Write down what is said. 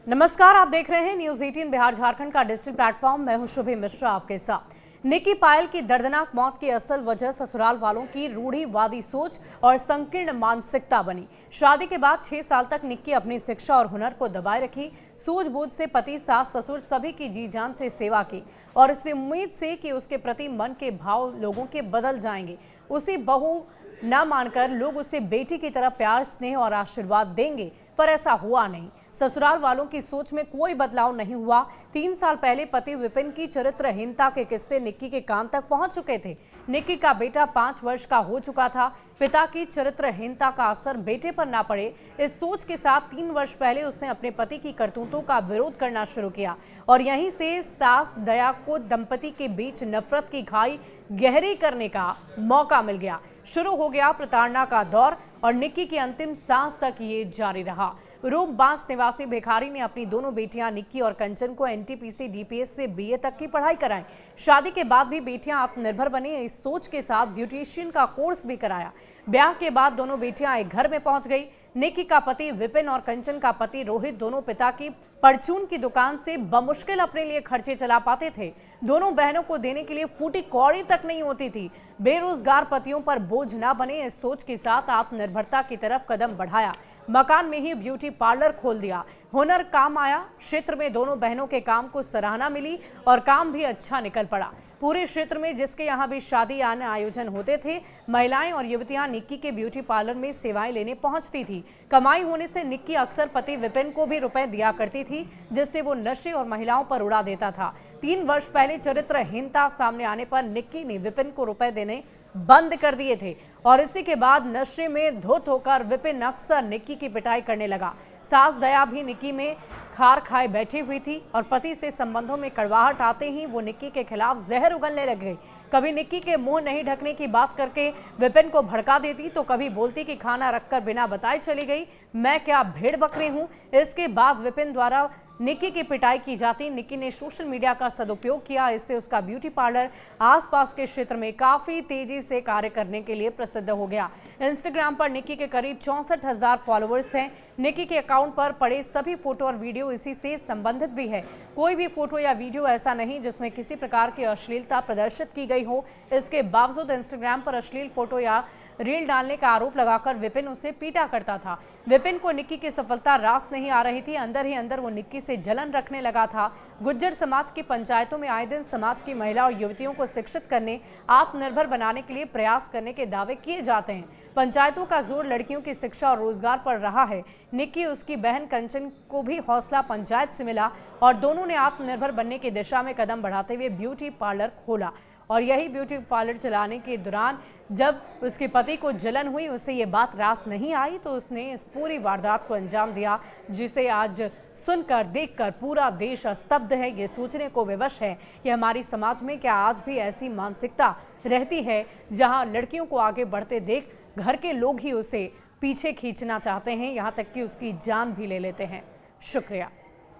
नमस्कार, आप देख रहे हैं न्यूज 18 बिहार झारखंड का डिजिटल प्लेटफॉर्म। मैं हूं शुभे मिश्रा आपके साथ। निक्की पायल की दर्दनाक मौत की असल वजह ससुराल वालों की रूढ़िवादी सोच और संकीर्ण मानसिकता बनी। शादी के बाद 6 साल तक निक्की अपनी शिक्षा और हुनर को दबाए रखी। सूझबूझ से पति, सास, ससुर सभी की जी जान से सेवा की और इस उम्मीद से कि उसके प्रति मन के भाव लोगों के बदल जाएंगे। उसी बहू न मानकर लोग उसे बेटी की तरह प्यार, स्नेह और आशीर्वाद देंगे, पर ऐसा हुआ नहीं। ससुराल वालों की सोच में कोई बदलाव नहीं हुआ। 3 साल पहले पति विपिन की चरित्रहीनता के किस्से निक्की के कान तक पहुंच चुके थे। निक्की का बेटा 5 वर्ष का हो चुका था। पिता की चरित्रहीनता का असर बेटे पर ना पड़े, इस सोच के साथ 3 वर्ष पहले उसने अपने पति की करतूतों का विरोध करना शुरू किया और यहीं से सास दया को दंपति के बीच नफरत की खाई गहरी करने का मौका मिल गया। शुरू हो गया प्रताड़ना का दौर और निक्की की अंतिम सांस तक ये जारी रहा। रूप बांस निवासी भिखारी ने अपनी दोनों बेटियां निक्की और कंचन को एनटीपीसी डीपीएस से बीए तक की पढ़ाई कराई। शादी के बाद भी बेटियां आत्मनिर्भर बनी, इस सोच के साथ ब्यूटिशियन का कोर्स भी कराया। ब्याह के बाद दोनों बेटियां एक घर में पहुंच गई। निक्की का पति विपिन और कंचन का पति रोहित दोनों पिता की परचून की दुकान से बमुश्किल अपने लिए खर्चे चला पाते थे। दोनों बहनों को देने के लिए फूटी कौड़ी तक नहीं होती थी। बेरोजगार पतियों पर बोझ ना बने, इस सोच के साथ आत्मनिर्भरता की तरफ कदम बढ़ाया। मकान में ही ब्यूटी पार्लर खोल दिया। हुनर काम आया। क्षेत्र में दोनों बहनों के काम को सराहना मिली और काम भी अच्छा निकल पड़ा। पूरे क्षेत्र में जिसके यहाँ भी शादी आने आयोजन होते थे, महिलाएं और युवतियां निक्की के ब्यूटी पार्लर में सेवाएं लेने पहुंचती थी। कमाई होने से निक्की अक्सर पति विपिन को भी रुपए दिया करती थी, जिससे वो नशे और महिलाओं पर उड़ा देता था। 3 वर्ष पहले चरित्रहीनता सामने आने पर निक्की ने विपिन को रुपए देने बंद कर दिए थे और इसी के बाद नशे में धुत होकर विपिन अक्सर निक्की की पिटाई करने लगा। सास दया भी निक्की में खार खाए बैठी हुई थी और पति से संबंधों में कड़वाहट आते ही वो निक्की के खिलाफ जहर उगलने लग गई। कभी निक्की के मुंह नहीं ढकने की बात करके विपिन को भड़का देती तो कभी बोलती कि खाना रखकर बिना बताए चली गई, मैं क्या भेड़ बकरी हूं। इसके बाद विपिन द्वारा निक्की की पिटाई की जाती। निक्की ने सोशल मीडिया का सदुपयोग किया, इससे उसका ब्यूटी पार्लर आसपास के क्षेत्र में काफी तेजी से कार्य करने के लिए प्रसिद्ध हो गया। इंस्टाग्राम पर निक्की के करीब 64,000 फॉलोअर्स हैं। निक्की के अकाउंट पर पड़े सभी फोटो और वीडियो इसी से संबंधित भी है। कोई भी फोटो या वीडियो ऐसा नहीं जिसमें किसी प्रकार की अश्लीलता प्रदर्शित की गई हो। इसके बावजूद इंस्टाग्राम पर अश्लील फोटो या रील डालने का आरोप लगाकर विपिन उसे पीटा करता था। विपिन को निक्की की सफलता रास नहीं आ रही थी। अंदर ही अंदर वो निक्की से जलन रखने लगा था। गुज्जर समाज की पंचायतों में आए दिन समाज की महिला और युवतियों को शिक्षित करने, आत्मनिर्भर बनाने के लिए प्रयास करने के दावे किए जाते हैं। पंचायतों का जोर लड़कियों की शिक्षा और रोजगार पर रहा है। निक्की, उसकी बहन कंचन को भी हौसला पंचायत से मिला और दोनों ने आत्मनिर्भर बनने की दिशा में कदम बढ़ाते हुए ब्यूटी पार्लर खोला। और यही ब्यूटी पार्लर चलाने के दौरान जब उसके पति को जलन हुई, उसे ये बात रास नहीं आई तो उसने इस पूरी वारदात को अंजाम दिया, जिसे आज सुनकर देखकर पूरा देश स्तब्ध है। ये सोचने को विवश है कि हमारी समाज में क्या आज भी ऐसी मानसिकता रहती है जहां लड़कियों को आगे बढ़ते देख घर के लोग ही उसे पीछे खींचना चाहते हैं, यहाँ तक कि उसकी जान भी ले लेते हैं। शुक्रिया।